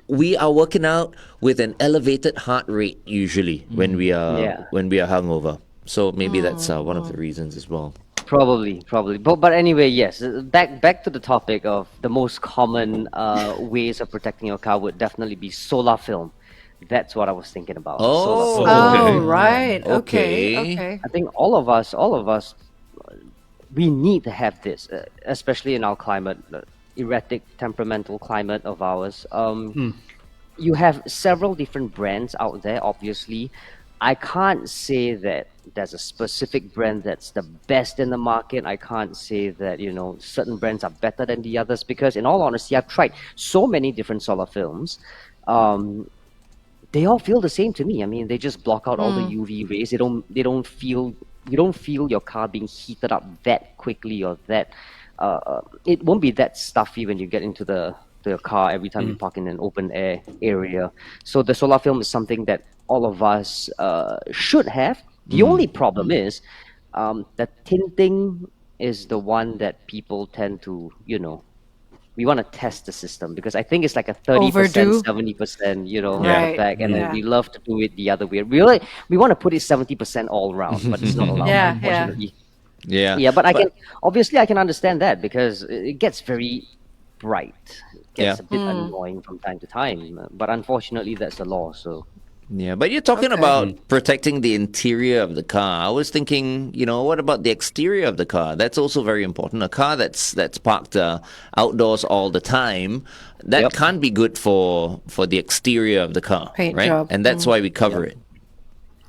we are working out with an elevated heart rate usually when we are hungover. So maybe that's one of the reasons as well. Probably. But anyway, yes. Back to the topic of the most common ways of protecting your car would definitely be solar film. That's what I was thinking about. Oh, right. Okay. I think all of us, we need to have this, especially in our climate, erratic, temperamental climate of ours. You have several different brands out there, obviously. I can't say that there's a specific brand that's the best in the market. I can't say that, certain brands are better than the others because, in all honesty, I've tried so many different solar films. They all feel the same to me. I mean, they just block out all the UV rays. You don't feel your car being heated up that quickly or that. It won't be that stuffy when you get into the car every time you park in an open air area. So the solar film is something that all of us should have. The only problem is that tinting is the one that people tend to, we want to test the system because I think it's like a 30%, Overdo. 70%, Right. back, and then we love to do it the other way. We want to put it 70% all around, but it's not allowed, unfortunately. Yeah. But I can understand that because it gets very bright. It gets a bit annoying from time to time, but unfortunately that's the law. So. Yeah, but you're talking about protecting the interior of the car. I was thinking, what about the exterior of the car? That's also very important. A car that's parked outdoors all the time, that can't be good for the exterior of the car, Paint right? job. And that's why we cover it.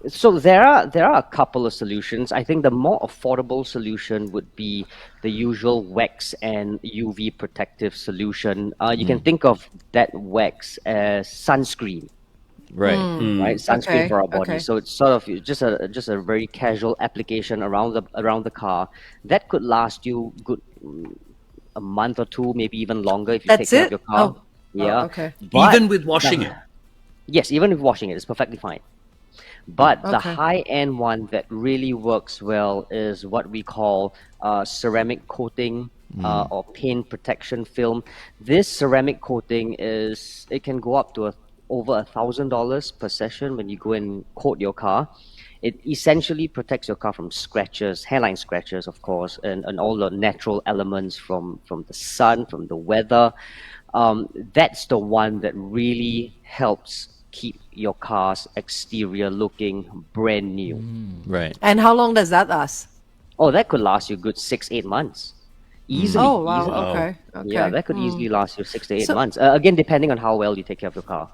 So there are a couple of solutions. I think the more affordable solution would be the usual wax and UV protective solution. You can think of that wax as sunscreen. Right. Right, sunscreen for our body. Okay. So it's sort of just a very casual application around the car that could last you a month or two, maybe even longer if you take That's care it? of your car. Oh, okay. But Even with washing it. Yes, even with washing it, it's perfectly fine. But the Okay. high-end one that really works well is what we call ceramic coating or paint protection film. This ceramic coating it can go up to over $1,000 per session when you go and coat your car. It essentially protects your car from scratches, hairline scratches, of course, and all the natural elements from the sun, from the weather. That's the one that really helps keep your car's exterior looking brand new. Right. And how long does that last? Oh, that could last you a good 6-8 months. Easily. Oh, wow. Easily. Okay. Yeah, that could easily last you 6 to 8 months. Again, depending on how well you take care of your car.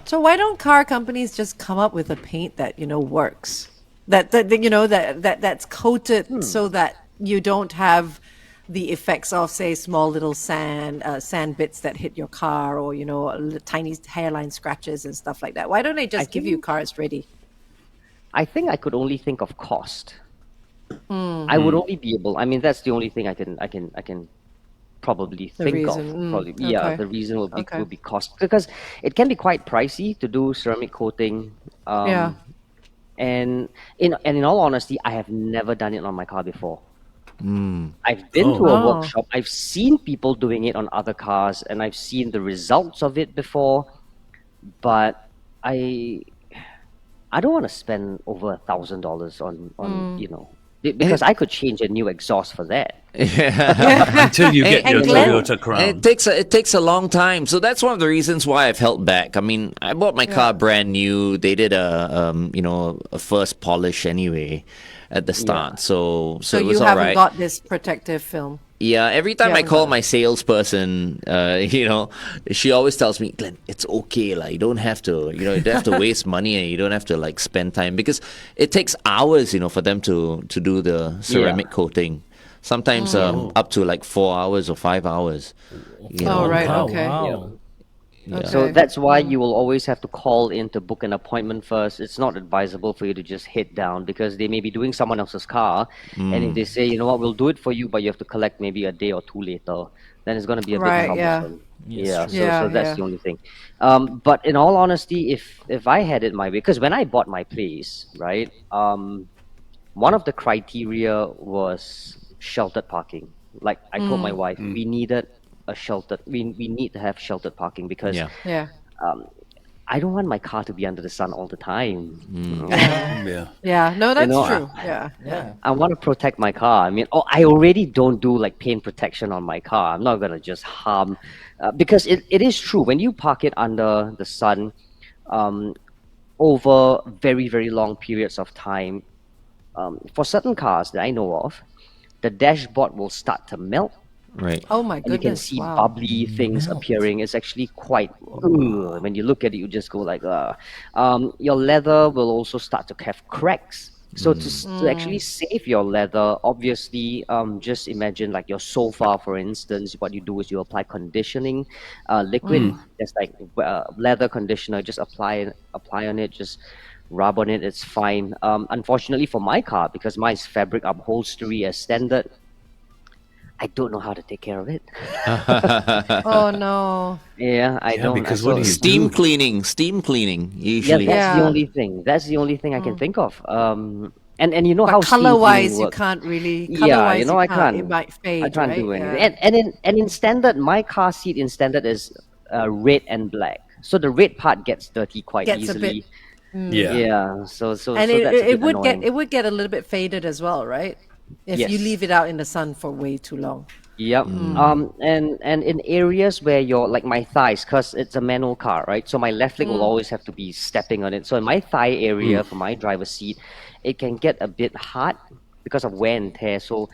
So why don't car companies just come up with a paint that works, that's coated so that you don't have the effects of, say, small little sand bits that hit your car, or tiny hairline scratches and stuff like that? Why don't they just give you cars ready? I think I could only think of cost. I would only be able. I mean, that's the only thing I can probably think reason. of. Probably, Okay. the reason will be cost, because it can be quite pricey to do ceramic coating. And in all honesty, I have never done it on my car before. I've been to a workshop. I've seen people doing it on other cars, and I've seen the results of it before. But I don't want to spend over $1,000 on because I could change a new exhaust for that. Until you get your Toyota Crown. It takes a long time, so that's one of the reasons why I've held back. I mean, I bought my car brand new. They did a first polish anyway at the start, so So it you was all haven't right. got this protective film. Yeah, every time I haven't call got my salesperson, she always tells me, Glenn, it's okay, like you don't have to, you don't have to waste money, and you don't have to like spend time, because it takes hours, for them to do the ceramic coating. Sometimes up to like 4 hours or 5 hours. Oh, right, Wow, okay. wow. So Okay. that's why you will always have to call in to book an appointment first. It's not advisable for you to just head down because they may be doing someone else's car. And if they say, you know what, we'll do it for you, but you have to collect maybe a day or two later, then it's going to be a bit Right. Yeah. troublesome. Yes, Yeah, true. so Yeah. that's Yeah. the only thing. But in all honesty, if I had it my way, because when I bought my place, right, one of the criteria was sheltered parking. Like I told my wife, we needed a sheltered. We need to have sheltered parking because Yeah. Yeah. I don't want my car to be under the sun all the time. Yeah. Yeah. No, You that's know, true. Yeah. Yeah. I want to protect my car. I mean, I already don't do like paint protection on my car. I'm not gonna just harm, because it is true when you park it under the sun, um, over very very long periods of time. For certain cars that I know of, the dashboard will start to melt Right. Oh my and you can goodness. see Wow. bubbly things appearing. It's actually quite, ugh, when you look at it, you just go like, your leather will also start to have cracks. So to actually save your leather, obviously, just imagine like your sofa, for instance. What you do is you apply conditioning liquid. That's like leather conditioner. Just apply on it. Just rub on it. It's fine. Unfortunately for my car, because mine's fabric upholstery as standard, I don't know how to take care of it. Oh no. Yeah, I Yeah, don't. because so, what do you Steam do? cleaning. Steam cleaning. yeah, Usually. that's the Yeah. only thing. That's the only thing I can think of. And you know how But steam color cleaning wise, you works. can't really. Yeah, Color you wise, know you I can't. It can't. might fade, I can't right? do anything. Yeah. And in standard, my car seat in standard is red and black. So the red part gets dirty quite Gets a bit. easily. Yeah. Yeah. So And that's a it bit would get annoying. it would get a little bit faded as well, right? If you Yes. leave it out in the sun for way too long. Yep. And in areas where you're like my thighs, because it's a manual car, right? So my left leg will always have to be stepping on it. So in my thigh area for my driver's seat, it can get a bit hard because of wear and tear. So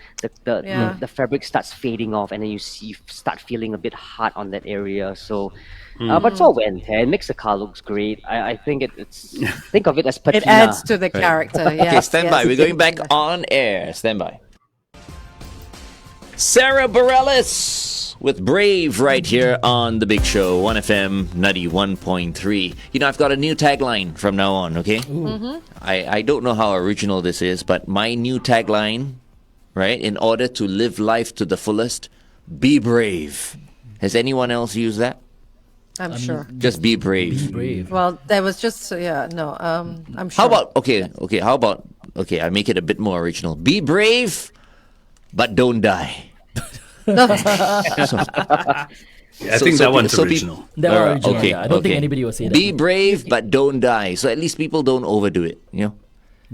Yeah. the fabric starts fading off, and then you start feeling a bit hard on that area. So, but it's all wear and tear. It makes the car looks great. I think it's think of it as patina. It adds to the character. Okay, Yes, stand by. yes. We're going back on air. Stand by. Sarah Bareilles with Brave right here on The Big Show, 1FM 91.3. You know, I've got a new tagline from now on, okay? I don't know how original this is, but my new tagline, right, in order to live life to the fullest, be brave. Has anyone else used that? I'm sure. Just be brave. Be brave. Well, there was just yeah. No. I'm sure. How about, okay, I make it a bit more original. Be brave, but don't die. I think that one's original. That one Alright, original, okay, yeah. I don't think okay. anybody will say that. Be brave, but don't die. So at least people don't overdo it. You know,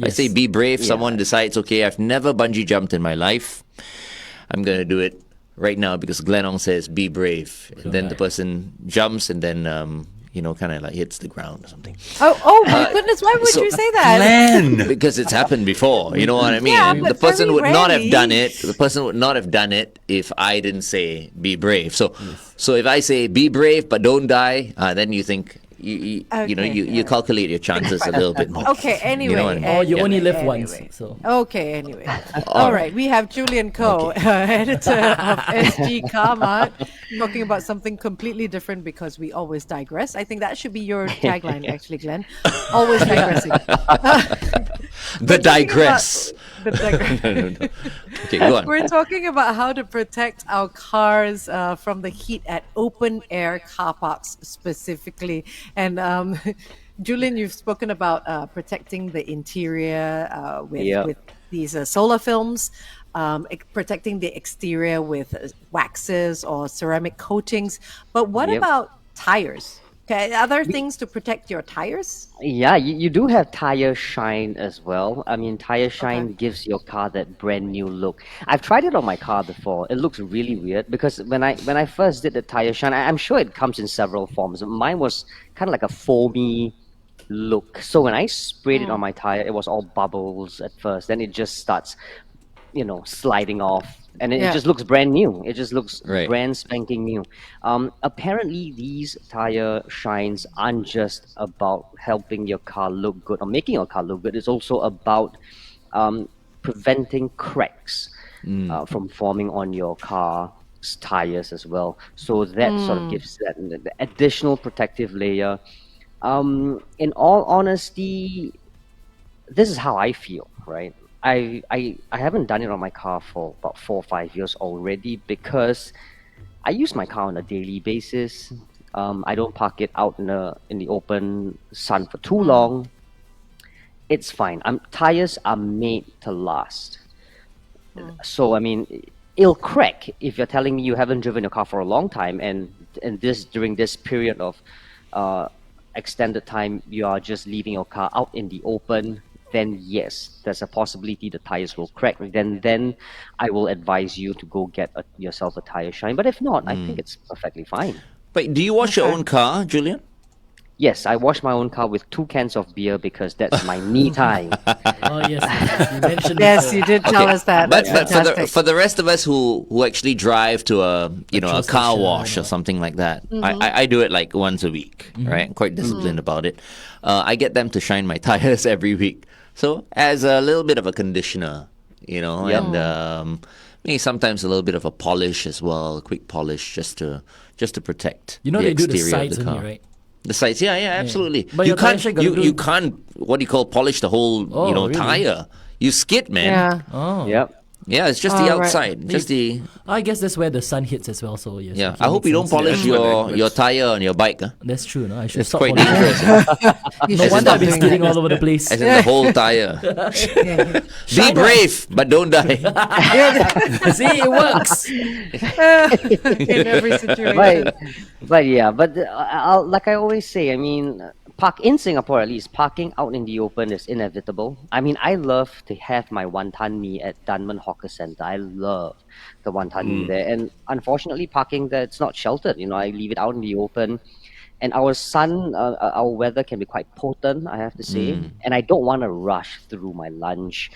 I Yes. say be brave. Someone decides, okay, I've never bungee jumped in my life. I'm gonna do it right now because Glenong says be brave. And then the person jumps and then kind of like hits the ground or something. Oh my goodness! Why would so- you say that? Glenn! Because it's happened before. You know what I mean? Yeah, the but person very would not have rarely. done it. The person would not have done it if I didn't say be brave. So if I say be brave but don't die, then you think you calculate your chances a little bit more. Okay. Anyway. You know what I mean? Or you only live anyway. once. So Okay, anyway. All right, we have Julian Coe, editor of SG Karma, talking about something completely different because we always digress. I think that should be your tagline, actually, Glenn. Always digressing. The digress. The digress. No. Okay, go on. We're talking about how to protect our cars from the heat at open air car parks specifically. And Julian, you've spoken about protecting the interior with these solar films, protecting the exterior with waxes or ceramic coatings. But what about tires? Okay, are there things to protect your tires? Yeah, you do have tire shine as well. I mean, tire shine gives your car that brand new look. I've tried it on my car before. It looks really weird because when I first did the tire shine, I'm sure it comes in several forms. Mine was kind of like a foamy look. So when I sprayed it on my tire, it was all bubbles at first. Then it just starts, sliding off. And it just looks brand new. It just looks brand spanking new. Apparently, these tire shines aren't just about helping your car look good or making your car look good. It's also about preventing cracks from forming on your car. tires as well. So that sort of gives that the additional protective layer. In all honesty, this is how I feel, right? I haven't done it on my car for about 4 or 5 years already because I use my car on a daily basis. I don't park it out in the open sun for too long. It's fine. Tires are made to last. So I mean, it'll crack if you're telling me you haven't driven your car for a long time, and during this period of extended time you are just leaving your car out in the open. Then yes, there's a possibility the tires will crack. Then I will advise you to go get yourself a tire shine. But if not, I think it's perfectly fine. But do you wash your own car, Julian? Yes, I wash my own car with 2 cans of beer because that's my me time. Oh yes, you mentioned. Yes, you did tell us that. But, That's but fantastic. for the rest of us who actually drive to a car station, wash or something like that, I do it like once a week, right? I'm quite disciplined about it. I get them to shine my tires every week, so as a little bit of a conditioner, and maybe sometimes a little bit of a polish as well, a quick polish just to protect You know the they do the exterior sides of the only, car. right? The sides, yeah, absolutely. But you your tire can't, shine gotta you do- can't, what do you call, polish the whole, Really? tire. You skid, man. Yeah. Oh. Yep. Yeah, it's just the Oh, right. outside, just the. I guess that's where the sun hits as well. So yes. Yeah, okay, I hope makes you don't sense. polish Yeah. your tire on your bike. Huh? That's true. No, I should It's stop. quite polishing. dangerous. You No should wonder stop I've been doing skidding that. all over the place. As in the whole tire. Be brave, but don't die. See, it works. In every situation. But like I always say, I mean, in Singapore at least, parking out in the open is inevitable. I mean, I love to have my wonton mee at Dunman Hawker Centre. I love the wonton mee there, and unfortunately, parking there it's not sheltered. I leave it out in the open, and our weather can be quite potent, I have to say, and I don't want to rush through my lunch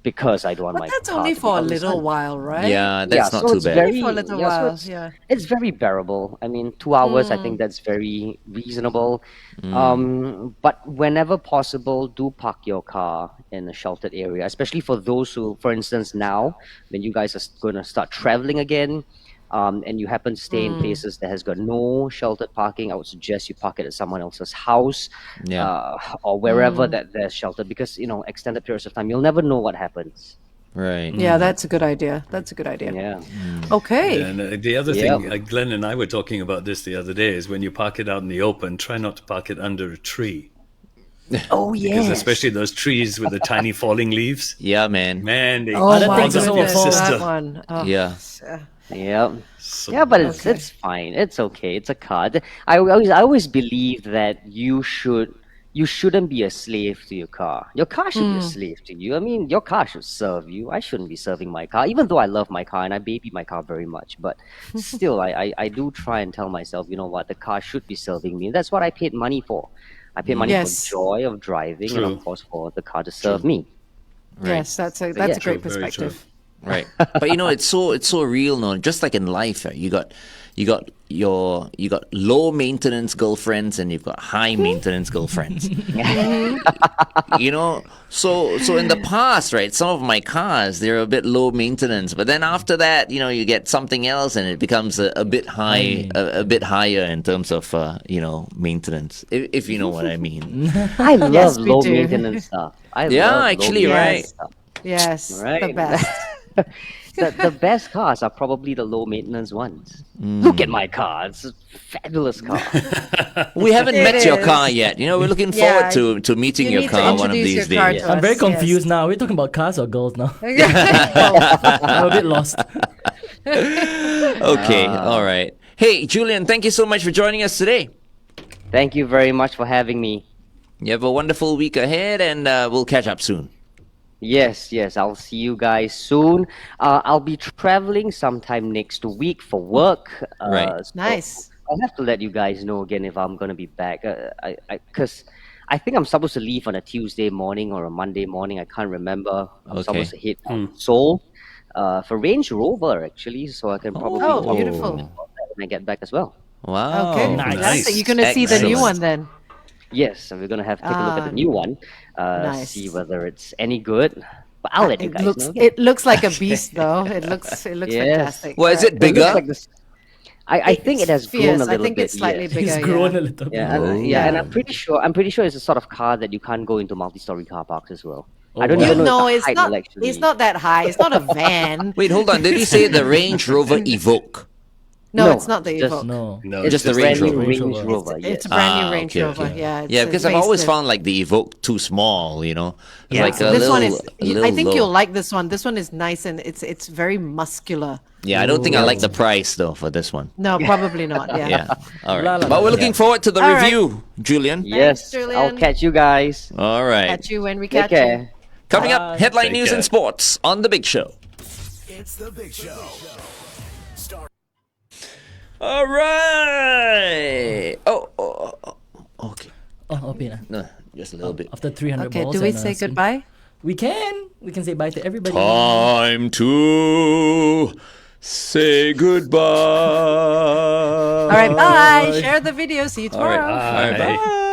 because I don't want But my that's car only to be for a out in the little sun. while, right? Yeah, that's not so too it's bad. Very, For a little yeah, so while, it's, yeah. it's very bearable. I mean, 2 hours, I think that's very reasonable. But whenever possible, do park your car in a sheltered area, especially for those who, for instance, now when you guys are going to start traveling again, and you happen to stay in places that has got no sheltered parking, I would suggest you park it at someone else's house, or wherever that there's sheltered, because extended periods of time, you'll never know what happens. Right. Yeah, that's a good idea. That's a good idea. Yeah. Okay. And the other thing, Glenn and I were talking about this the other day, is when you park it out in the open, try not to park it under a tree. Oh, Because yeah. especially those trees with the tiny falling leaves, Yeah, man. man, they Oh Other my things also goodness, fall. that one. Oh. Yeah. Yeah. So- Yeah, but it's fine. It's okay. It's a car. I always believe that you shouldn't be a slave to your car. Your car should be a slave to you. I mean, your car should serve you. I shouldn't be serving my car, even though I love my car and I baby my car very much. But still, I do try and tell myself, you know what, the car should be serving me. That's what I paid money for. I paid money Yes. for joy of driving, and True. of course for the car to serve me. Yes, that's a yeah. great True, very perspective. Right. But it's so real, no. Just like in life, right? You got low maintenance girlfriends and you've got high maintenance girlfriends. So in the past, right? Some of my cars they're a bit low maintenance, but then after that, you get something else and it becomes a bit high, a bit higher in terms of maintenance. If you know what I mean. I love Yes, we low do. maintenance stuff. I Yeah, love low actually, maintenance right. stuff. Yes, Right. the best. The best cars are probably the low maintenance ones. Look at my car; it's a fabulous car. We haven't It met your is. car yet. We're looking Yeah. forward to meeting You your need to car one of introduce these your car days. to I'm very us, yes. confused now. We're talking about cars or girls now? I'm a bit lost. Okay, all right. Hey, Julian, thank you so much for joining us today. Thank you very much for having me. You have a wonderful week ahead, and we'll catch up soon. Yes, I'll see you guys soon. I'll be traveling sometime next week for work. Right. So Nice. I'll have to let you guys know again if I'm gonna be back. Because I think I'm supposed to leave on a Tuesday morning or a Monday morning. I can't remember. I'm Okay. supposed to hit Seoul for Range Rover actually, so I can probably Oh, talk beautiful. about that when I get back as well. Wow. Okay, nice. fantastic. You're going to see the new Excellent. one then. Yes, and we're gonna take a look at the new one. Nice. See whether it's any good. But I'll let you guys know. It looks like a beast, though. It looks Yes. fantastic. Well, is Alright. it bigger? It looks like this. I think it has grown Fierce. a little I think bit. it's slightly yes. bigger. It's grown yeah. a little bit. Yeah, and I'm pretty sure it's a sort of car that you can't go into multi-story car parks as well. I don't wow. even You know know, its it's height not. will actually. It's not that high. It's not a van. Wait, hold on. Did he say the Range Rover Evoque? No, No, it's not the just- Evoque. No. No, It's Just the a brand Range new Rover. Range Rover. Yes. It's a brand new Range okay, Rover. okay. Yeah. Yeah, it's because I've always facelift. found like the Evoque too small, you know? It's Yeah. like a This little, one is. a little I think low. you'll like this one. This one is nice and it's very muscular. Yeah, I don't think I like the price though for this one. No, probably not. Yeah. Yeah. All right. La, la, But la, we're la. looking forward to the All right. review, Julian. Yes, Julian. I'll catch you guys. All right. Catch you when we Take catch you. care. Coming up, headline Take news care. and sports on The Big Show. It's the Big Show. All right. Okay. Oh, okay. Nah. No, just a little bit. After 300 Okay. balls. Do we and, say spin- goodbye? We can. We can say bye to everybody. Time to say goodbye. All right. Bye. Share the video. See you All right. tomorrow. All right. Bye.